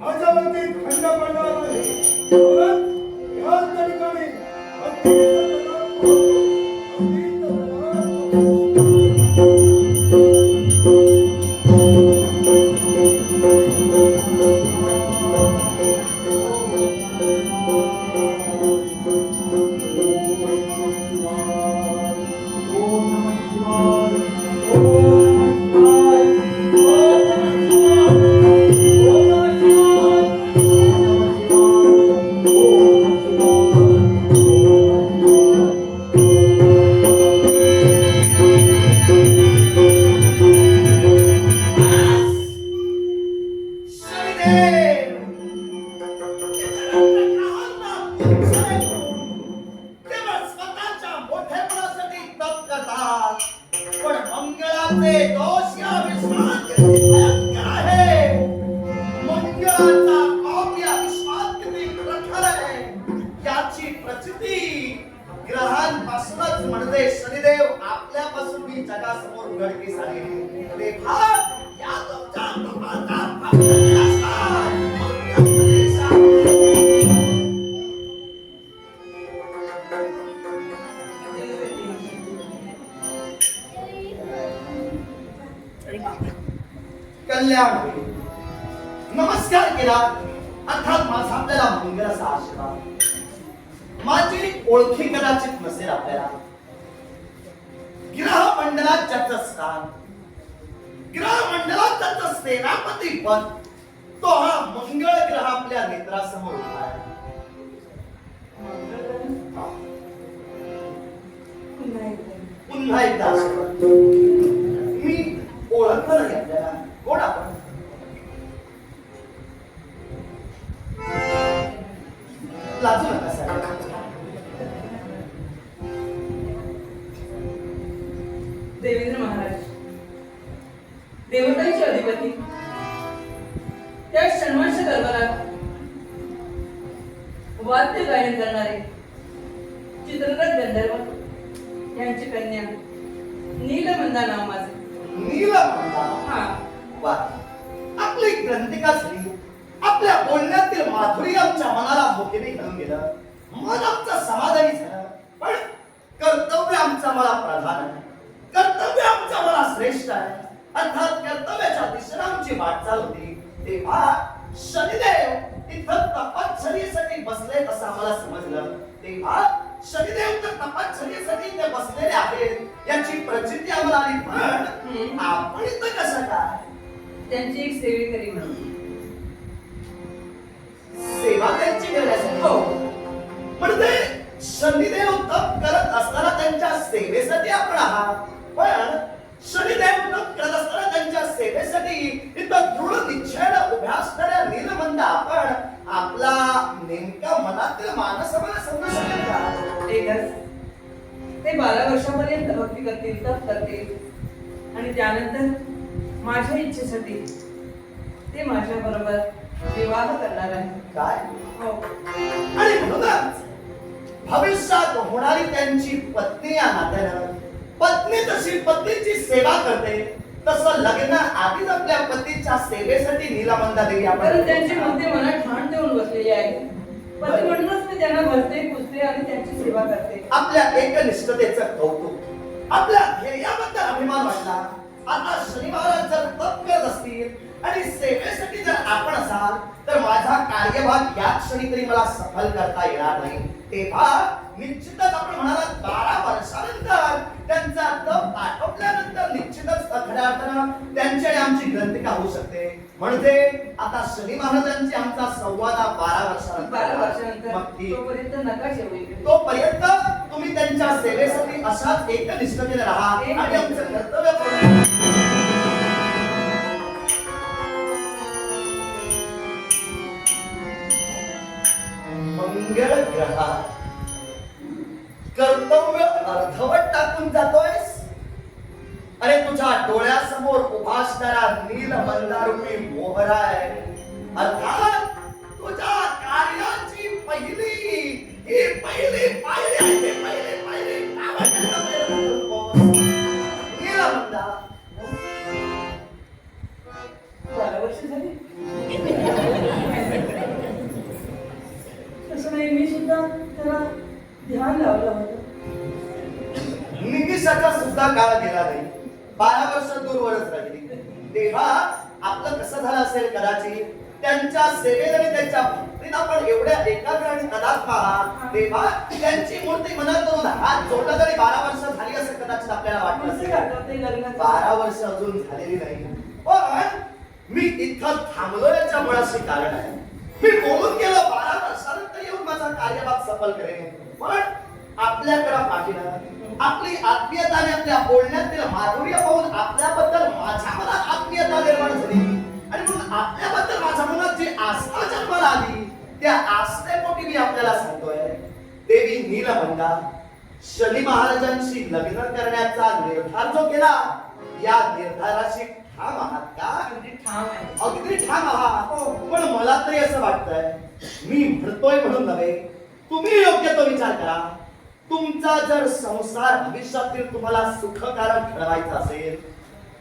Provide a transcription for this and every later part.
माझ्यावरती खंड पडणार नाही. परत ह्याच ठिकाणी ग्रहांपासूनच म्हणजे शनिदेव आपल्यापासून मी जगासमोर उघडकीस आले. ते भाग या तुमच्या तपाचा कल्याण नमस्कार केला अर्थात माझा आपल्याला मंगळाचा आशीर्वाद. माझी ओळखी कदाचित नसेल आपल्याला. ग्रह मंडलात ज्याचं स्थान, ग्रह मंडलात ज्याचं सेनापती पद, तो हा मंगळ ग्रह आपल्या नेत्रासमोर उभा आहे. पुन्हा एकदा आशीर्वाद. मी ओळखलं नाही आपल्याला. कोण आपण? लाजू नका साहेब. देवेंद्र महाराज, देवतांचे अधिपती, त्या षण्मांश दरबारात वाद्य गायन करणारे चित्ररथ गंधर्व यांची कन्या नीलमंदा नाव माझे. नीलमंदा? हा. वा, आपली ग्रंथिका झाली. आपल्या बोलण्यातील माधुरी आमच्या मनाला भोकेने घालून गेलं. मन आमचं समाधानी झालं. पण कर्तव्य आमचं मला प्रधान आहे. कर्तव्य आमचं मला श्रेष्ठ आहे. अर्थात कर्तव्याच्या दिशेला आमची वाटचाल होती. तेव्हा शनिदेव तिथं तपश्चर्येसाठी बसले असं आम्हाला समजलं. तेव्हा शनिदेव तर तपश्चर्येसाठी ते बसलेले आहेत याची प्रचिती आम्हाला आली. पण आपण इथं कसं काय? त्यांची एक सेवेकरी म्हणून. सेवा त्यांची करण्यासाठी? हो. म्हणजे शनिदेव तप करत असताना त्यांच्या सेवेसाठी आपण आहात. पण शनिदेव तप करत असताना त्यांच्या सेवेसाठी इथं दृढ निश्चयानं उभ्या असणाऱ्या नीलमंदा आपण आपला नेमका मनातील मानस मला समजू शकेल का? एकच ते 12 वर्षापर्यंत भक्ती करतील, तप करतील आणि त्यानंतर माझ्या इच्छेसाठी ते माझ्या बरोबर विवाह करणार आहे. काय? हो. आणि म्हणूनच भविष्यात होणारी त्यांची पत्नी या नात्यानं पत्नी जशी पत्नीची सेवा करते तसं लग्न आधीच आपल्या पतीच्या सेवेसाठी नीलमंदा देवी कारण त्यांची मते मनात ठाण देऊन बसलेली आहे. पती म्हणूनच मी त्यांना भरते, पुजते आणि त्यांची सेवा करते. आपल्या एकनिष्ठतेचं कौतुक, आपल्या ध्येयाबद्दल अभिमान वाटला. आता शनी महाराज जर तप करत असतील आणि सेवेसाठी जर आपण असाल तर माझा कार्यभाग या क्षणी तरी मला सफल करता येणार नाही. तेव्हा निश्चितच आपण म्हणाला 12 वर्षानंतर त्यांचा तप आटोपल्यानंतर निश्चितच खऱ्या अर्थानं त्यांची आणि आमची ग्रंथिका होऊ शकते. म्हणजे आता शनी महाराजांची आमचा संवाद 12 वर्षानंतर. तोपर्यंत नका ठेवू. तोपर्यंत तुम्ही त्यांच्या सेवेसाठी अशाच एकनिष्ठतेने राहा आणि आमचं कर्तव्य पूर्ण. मंगळ ग्रह कर्तव्य अर्धवट टाकून जातोयस. अरे तुझ्या डोळ्यासमोर उभा असणारा नीलमंदारूपी मोहरा आहे. अर्थात तुझ्या कार्याची पहिली पायरी आहे. नीलमंदा 12 वर्ष झाली. झालं असेल कदाचित त्यांच्या सेवेत आणि त्यांच्या भक्तीत आपण एवढ्या एकाग्र आणि तदात्मा आहात तेव्हा त्यांची मूर्ती मनात करून हात जोडला तरी 12 वर्ष झाली असं कदाचित आपल्याला वाटत म्हणजे असेल. आठवते लग्नाचं. 12 वर्ष अजून झालेली नाही. पण मी इथं थांबलो याच्या मुळाशी कारण आहे. मी बोलून गेलो 12 वर्षानंतर येऊन माझा कार्यभाग सफल करेन. पण आपल्याकडे पाहिलं आपली आत्मीयता आणि आपल्या बोलण्यातील माधुर्य पाहून आपल्याबद्दल माझ्या मनात आत्मीयता निर्माण झाली आणि म्हणून आपल्याबद्दल माझ्या मनात जी आस्था जन्माला आली त्या आस्थेपोटी मी आपल्याला सांगतोय देवी नीलमंगा शनी महाराजांशी लग्न करण्याचा निर्धार जो केला या निर्धाराशी ठाम आहात का? अगदी ठाम आहे. अगदी ठाम आहात. पण मला तरी असं वाटतंय मी म्हणतोय म्हणून नव्हे तुम्ही योग्य तो विचार करा. तुमचा जर संसार भविष्यातील तुम्हाला सुखकारक ठरवायचा असेल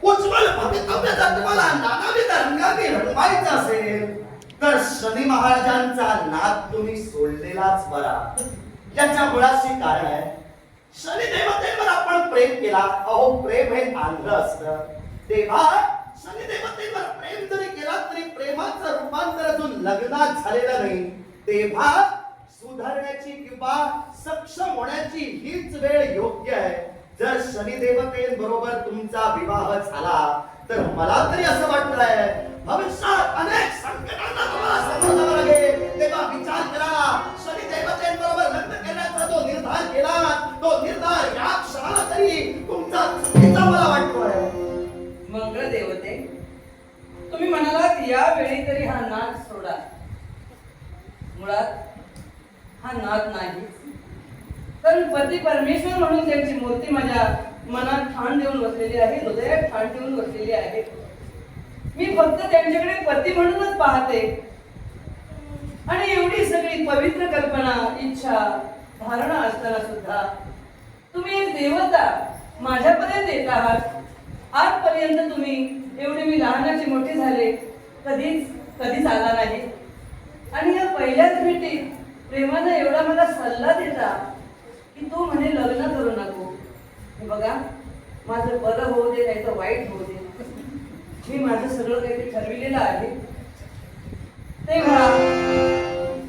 उज्ज्वल भवितव्य जर तुम्हाला नानाविध रंगाने रंगवायचं असेल तर शनी महाराजांचा नाद तुम्ही सोडलेलाच बरा. याच्या मुळाशी कारण आहे शनी देवतेवर आपण प्रेम केला. अहो प्रेम हे आंध्र असतं तेव्हा शनी देवतेवर प्रेम जरी केला तरी प्रेमाचं रूपांतर अजून लग्नात झालेलं नाही. तेव्हा सुधारण्याची किंवा सक्षम होण्याची हीच वेळ योग्य आहे. जर शनी देवतेबरोबर तुमचा विवाह झाला तर मला तरी असं वाटतंय भविष्यात अनेक संकटांना तुम्हाला सामोरं जावं लागेल. तेव्हा विचार करा शनी देवतेबरोबर लग्न करण्याचा जो निर्धार केला तो निर्धार या क्षणाला तरी तुमचा चुकीचा मला वाटतोय. मंगळ देवते तुम्ही म्हणालात या वेळी तरी हा नाद सोडा. मुळात हा नाद नाही कारण पती परमेश्वर म्हणून त्यांची मूर्ती माझ्या मनात ठाण देऊन बसलेली आहे, हृदयात ठाण देऊन बसलेली आहे. मी फक्त त्यांच्याकडे पती म्हणूनच पाहते आणि एवढी सगळी पवित्र कल्पना इच्छा धारणा असताना सुद्धा तुम्ही एक देवता माझ्यापर्यंत येत आहात. आजपर्यंत तुम्ही एवढी मी लहानाची मोठी झाले कधीच आला नाही आणि या पहिल्याच भेटीत प्रेमानं एवढा मला सल्ला देता की तू म्हणे लग्न करू नको. हे बघा माझं बरं होऊ दे नाही तर वाईट होऊ दे मी माझं सगळं काही ठरविलेलं आहे. तेव्हा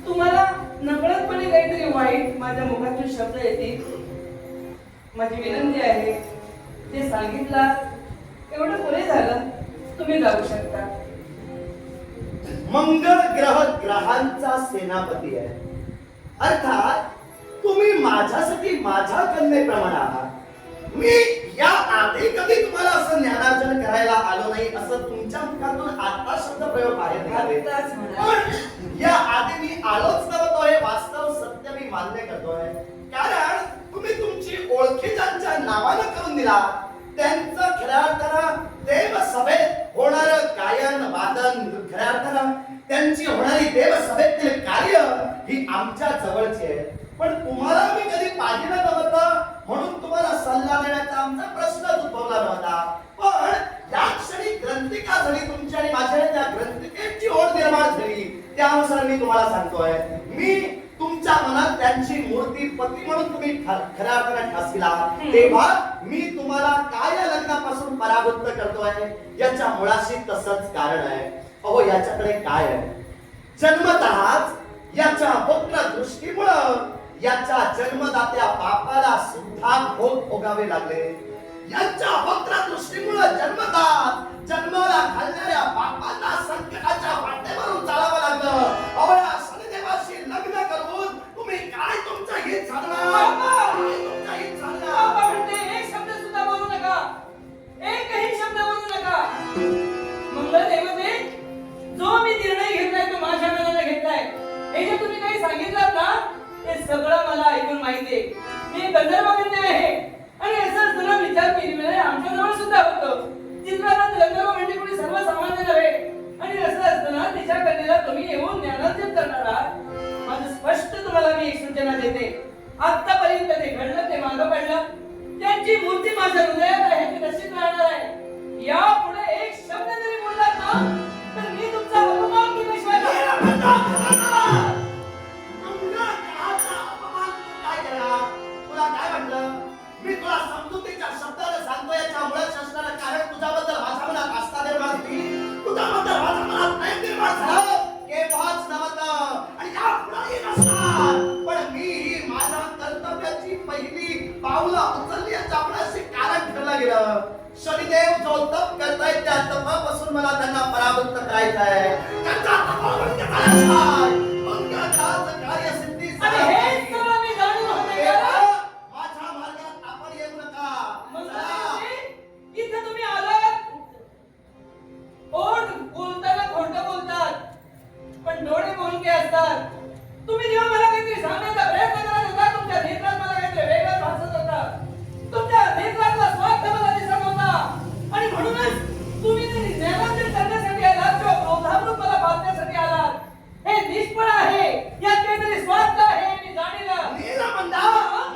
तुम्हाला नकळतपणे काहीतरी वाईट माझ्या मुखातून शब्द येतील. माझी विनंती आहे ते सांगितलं एवढं पुरे झालं तुम्ही जाऊ शकता. मंगळ ग्रह ग्रहांचा सेनापती आहे अर्थात तुम्ही माझ्यासाठी माझ्या कन्येप्रमाणे आहात. मी या आधी कधी तुम्हाला असं ज्ञानार्जन करायला आलो नाही असं तुमच्या मुखातून आता शब्द प्रयोग बाहेर निघाले. पण या आधी मी आलोच नव्हतो हे वास्तव सत्य मी मान्य करतोय. कारण तुम्ही तुमची ओळखी ज्यांच्या नावानं करून दिला त्यांचं खऱ्या अर्थानं देव सभेत होणार गायन वादन खऱ्या अर्थानं त्यांची होणारी देव सभेतील कार्य ही आमच्या जवळची आहे. पण तुम्हाला मी कधी पाहिलं नव्हतं म्हणून तुम्हाला सल्ला देण्याचा आमचा प्रश्नच उद्भवला नव्हता. पण या क्षणी ग्रंथिका झाली तुमची आणि माझ्या त्या ग्रंथिकेची ओढ निर्माण झाली त्यानुसार मी तुम्हाला सांगतोय मी तुमच्या मनात त्यांची मूर्ती पती म्हणून तुम्ही खऱ्या अर्थाने ठासविला तेव्हा मी तुम्हाला काय या लग्नापासून परावृत्त करतोय याच्या मुळाशी तसंच कारण आहे. अहो याच्याकडे काय आहे जन्मतःच याच्या वक्र दृष्टीमुळं याच्या जन्मदात्या बापाला सुद्धा भोग भोगावे लागले. यांच्या वक्र दृष्टीमुळं जन्माला घालणाऱ्या बापांना संकटाच्या वाटेवरून चालावं लागलं. अहो या शनिदेवाशी लग्न करून तुम्ही काय तुमचं हित साधणार? काय तुमचं हित साधणार? बाबा म्हणते एक शब्द सुद्धा बोलू नका, एकही शब्द बोलू नका. मंगळ देवते जो मी निर्णय घेतलाय तो माझ्या मनाला घेतलाय. हे जे तुम्ही काही सांगितलं ना ते सगळं मला ऐकून माहिती आहे. मी गंधर्वकन्या आहे आणि असं जुना विचार केली आमच्या जवळ सुद्धा होतं. चित्रात गंधर्व म्हणजे कोणी सर्वसामान्य नव्हे आणि असं असताना तिच्या कन्येला तुम्ही येऊन ज्ञानार्जन करणार आहात. माझं स्पष्ट तुम्हाला मी एक सूचना देते. आतापर्यंत ते घडलं ते मागं पडलं. त्यांची मूर्ती माझ्या हृदयात आहे ती तशीच राहणार आहे. यापुढे एक शब्द जरी बोललात ना तर मी तुमचा अपमान केल्याशिवाय तुला काय वाटलं मी तुला समजुतीच्या शब्दाने सांगतो याच्या मुळे असणारं कारण तुझ्याबद्दल माझ्या मनात आस्था निर्माण केली तुझ्याबद्दल माझ्या त्याशिवाय मंगळाचं कार्यसिद्धीस आणि हेच सगळं मी जाणून होते का? माझ्या मार्गात आपण येऊ नका. मग चला. काय इथं तुम्ही आलात? ओठ बोलताना खोटं बोलतात, पण डोळे बोलके असतात. तुम्ही जेव्हा मला काहीतरी सांगण्याचा प्रयत्न करत होता, तुमच्या नेत्रात मला काहीतरी वेगळंच भासत होता. तुमच्या नेत्रातला स्वार्थ मला दिसत होता. आणि म्हणूनच तुम्ही ते ज्ञानार्जन करण्यासाठी आलात किंवा क्रोधामृत मला बांधण्यासाठी आलात. हे निष्फळ आहे. यात काहीतरी स्वार्थ आहे, मी जाणीलं. नीलमंदा,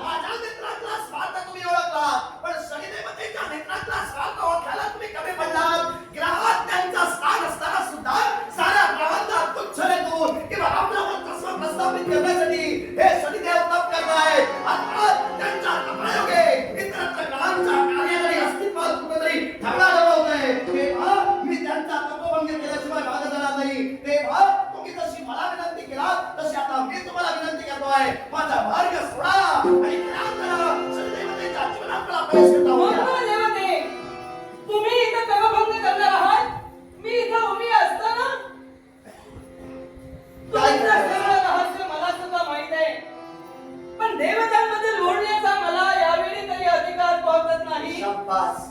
माझ्या नेत्रातला स्वार्थ तुम्ही ओळखलात, पण शनिदेवतेच्या नेत्रातला स्वार्थ ओळखायला तुम्ही कमी पडलात. ग्रहात त्यांचा स्थान असताना सुद्धा साऱ्या ग्रहांना तुच्छ लेखून किंवा आपल्यावर कसं प्रस्थापित करण्यासाठी हे शनिदेव तप करतायत. अर्थात त्यांच्या तपायोगे इतरत्र ग्रहांच्या कार्याकडे अस्तित्वात कुठेतरी ढवळाढवळ होतंय. तेव्हा मी त्यांचा तपोभंग केल्याशिवाय मागे जाणार नाही. तेव्हा तुम्ही जशी मला विनंती केलात तशी आता मी तुम्हाला विनंती करतोय. माझा मार्ग सोडा आणि ग्रहात करा. शनिदेवतेच्या जीवनात मला प्रवेश करता होऊ द्या. मंगळ देवते, तुम्ही इथं तपभंग करणार आहात. मी इथं उभी असताना तुमचं सगळं रहस्य मला सुद्धा माहित आहे. पण देवतांबद्दल बोलण्याचा मला यावेळी तरी अधिकार पावत नाही. शाबास.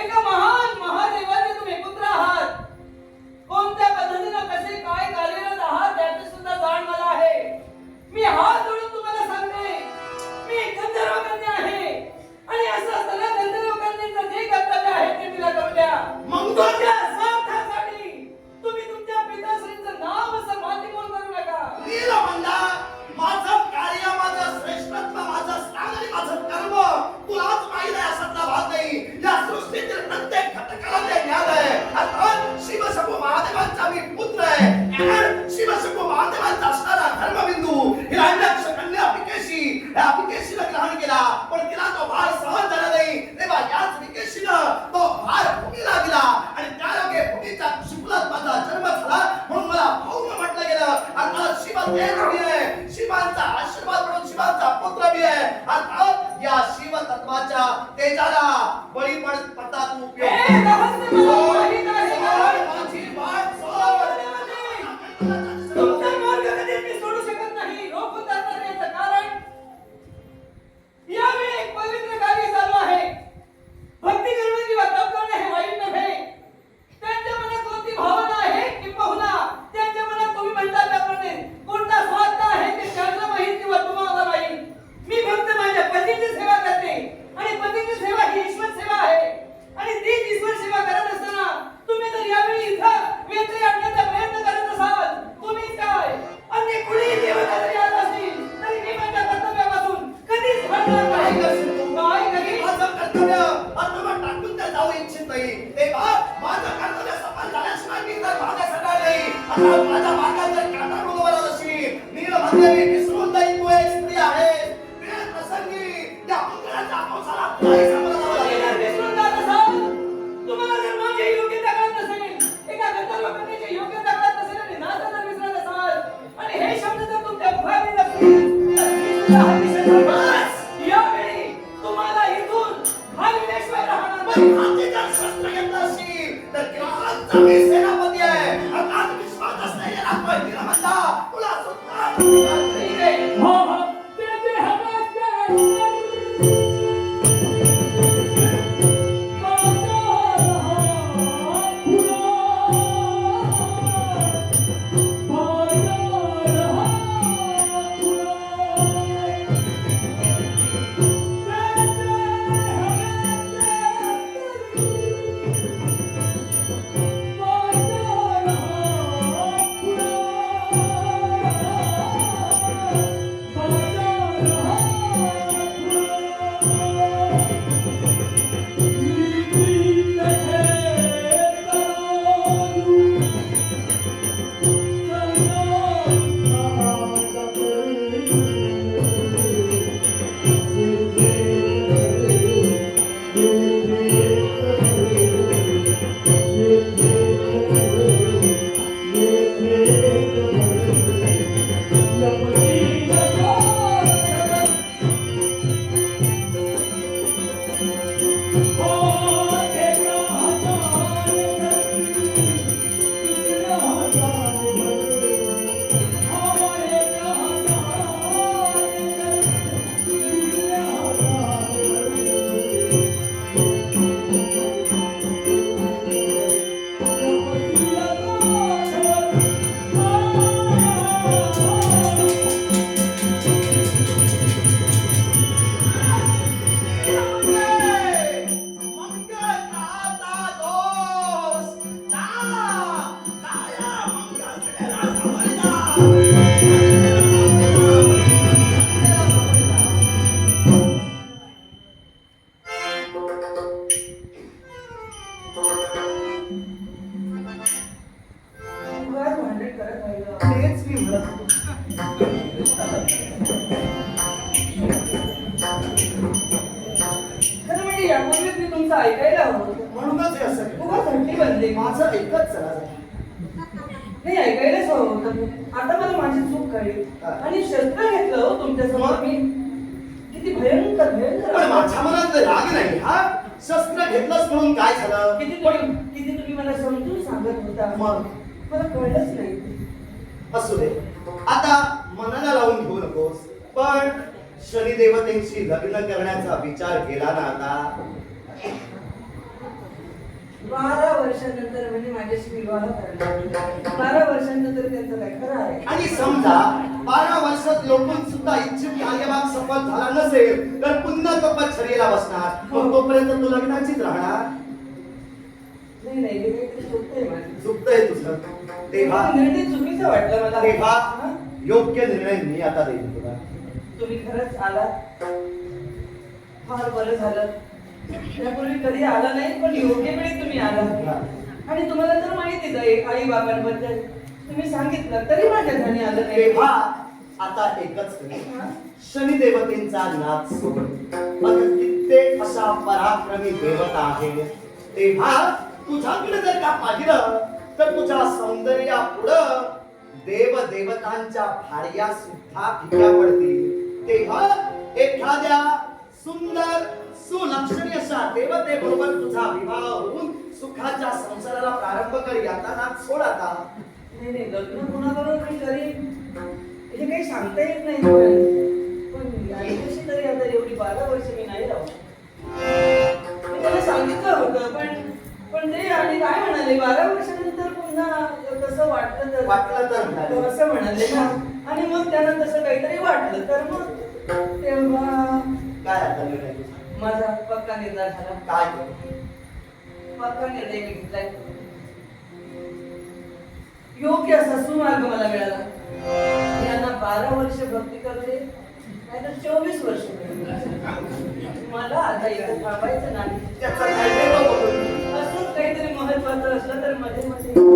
एका महान महादेवाचे तुम्ही पुत्र आहात. कोणत्या पद्धतीनं कसे काय कार्यरत आहात याची सुद्धा जाण मला आहे. मी हात जोडून तुम्हाला सांगते, मी गंधर्व कन्या आहे. आणि असं असताना गंधर्व कन्येचं जे कर्तव्य आहे ते तिला करू द्या. मग तुमच्या स्वार्थासाठी तुम्ही तुमच्या पिताश्रींचं नाव असं मातीमोल करू नका. नीलमंदा, माझं कार्य, माझं श्रेष्ठत्व, माझं स्थान आणि माझं कर्म तुलाच माहित आहे असातला भाग नाही. या सृष्टीतील प्रत्येक घटकाला ते ज्ञान आहे. अर्थात शिवशंभू महादेवांचा मी पुत्र आहे. आणि शिवशंभू महादेवांचा असणारा धर्मबिंदू हिरण्याक्ष कन्या अपिकेशी, या अपिकेशीनं ग्रहण केला, पण तिला तो भार सहन झाला नाही. तेव्हा याच विकेशीनं तो भार भूमीला दिला आणि त्यायोगे भूमीच्या शुक्लात माझा जन्म झाला. म्हणून मला भौम म्हटलं गेलं. अर्थात शिव देव मी आहे. शिवांचा आशीर्वाद म्हणून शिवांचा पुत्र मी आहे. अर्थात या शिव तत्वाच्या तेजाला बळी पडता तू उपयोग. हे रहस्य मला माहित आहे का? माझी वाट सोड. तुमचा मार्ग कधी मी सोडू शकत नाही. रोखून धरणार याचं कारण यावेळी एक पवित्र कार्य चालू आहे. भक्ती करणं किंवा तप करणं हे वाईट नव्हे. त्यांच्या मनात कोणती भावना आहे किंबहुना त्यांच्या मनात तुम्ही म्हणता त्याप्रमाणे कोणता स्वार्थ आहे ते त्यांना माहीत किंवा तुम्हाला माहीत. मी फक्त माझ्या पतीची सेवा करते आणि पतीची सेवा ही ईश्वर सेवा आहे. आणि तीच ईश्वर सेवा करत असताना तुम्ही जर यावेळी इथं व्यत्यय आणण्याचा प्रयत्न करत असाल, तुम्हीच काय अन्य कुणीही देवता जरी आला असतील तरी मी माझ्या कर्तव्यापासून कधीच हटणार काय नाही. करशील तू? काय करीन? माझं कर्तव्य अर्धवट टाकून त्या जाऊ इच्छित नाही. तेव्हा माझं कर्तव्य सफल झाल्याशिवाय मी तर मागे सरणार नाही. आता माझ्या मागात जर काटा डोलवला अशी नीलमंदे मी विसरून जाईन तू एक स्त्री आहेस. वेळ प्रसंगी या मंगळाच्या पावसाला तुलाही सामोरं जावं तुम्ही जर लागेल. विसरून जात असाल, तुम्हाला जर माझी योग्यता कळत नसेल, एका गंधर्व कन्येची योग्यता कळत नसेल आणि नातं जर विसरत असाल आणि हे शब्द जर तुमच्या मुखात येत असतील, तर मी सुद्धा अतिशय सर्वनाश. यावेळी तुम्हाला इथून हलविल्याशिवाय राहणार पण नाही. हाती जर शस्त्र घेतलं असेल तर ग्रहांचा मी सेनापती आहे. अर्थात विश्वास असलेला आपण नीलमंदा तुला सुद्धा ठीक आहे. हो हो ते जे हवे तुमचं ऐकायला हवं होतं. म्हणूनच हे असं केलं. उगाच हट्टी बनले. माझं एकच चला नाही ऐकायलाच हवं होतं. आता मला माझी चूक कळली आणि शस्त्र घेतलं हो तुमच्यासमोर मी. किती भयंकर पण भयंकर. माझ्या मनात राग नाही हा. शस्त्र घेतलंच म्हणून काय झालं? किती तुम्ही मला समजून सांगत होता. मग मला कळलंच नाही. असू दे, आता मनाला लावून घेऊ नकोस. पण शनिदेवतेंशी लग्न करण्याचा विचार केला ना आता? 12 वर्षानंतर म्हणजे माझ्याशी विवाह करणार. 12 वर्षानंतर त्यांचं काय खरं आहे. आणि समजा 12 वर्षात लोकून सुद्धा इच्छित कार्यभाग सफल झाला नसेल तर पुन्हा तपश्चर्येला बसणार. मग तोपर्यंत तू लग्नाचीच राहणार. नाही नाही हे काहीतरी चुकतंय माझं. चुकतंय तुझं. तेव्हा निर्णय चुकीचा वाटला मला. तेव्हा हा? योग्य निर्णय मी आता देईन तुला. तुम्ही खरंच आला फार बरं झालं. त्यापूर्वी कधी आला नाही पण योग्य वेळी तुम्ही आला. आणि तुम्हाला तर माहितीच आहे आई बाबांबद्दल. तुम्ही सांगितलं तरी माझ्या ध्यानी आलं नाही. तेव्हा आता एकच कर. शनिदेवतेंचा नाच सोड. मग कित्येक अशा पराक्रमी देवता आहे. तेव्हा तुझ्याकडे जर का पाहिलं तर तुझ्या सौंदर्यापुढं देव देवतांच्या भार्या सुद्धा फिक्या पडतील. तेव्हा एखाद्या सुंदर सुलक्षणी अशा देवतेबरोबर तुझा विवाह होऊन सुखाच्या संसाराला प्रारंभ कर. याचा नाच सोड आता. नाही नाही लग्न कोणाबरोबर मी करीन हे काही सांगता येत नाही. पण आई कशी तरी आता एवढी 12 वर्ष मी नाही राहू. मी त्याला सांगितलं होतं पण ते आणि काय म्हणाले 12 वर्षानंतर पुन्हा तसं वाटलं तर असं म्हणाले ना. आणि मग त्यांना तसं काहीतरी वाटलं तर मग तेव्हा काय आता निर्णय तुझा? माझा पक्का निर्धार झाला. काय पक्का निर्णय मी घेतलाय. योग्य असा सुमार्ग मला मिळाला. यांना 12 वर्ष भक्ती करते नाहीतर 24 वर्ष. मला आता इथं थांबायचं नाही. त्याचा काय देव बोलतो? असंच काहीतरी महत्वाचं असलं तर मध्ये मध्ये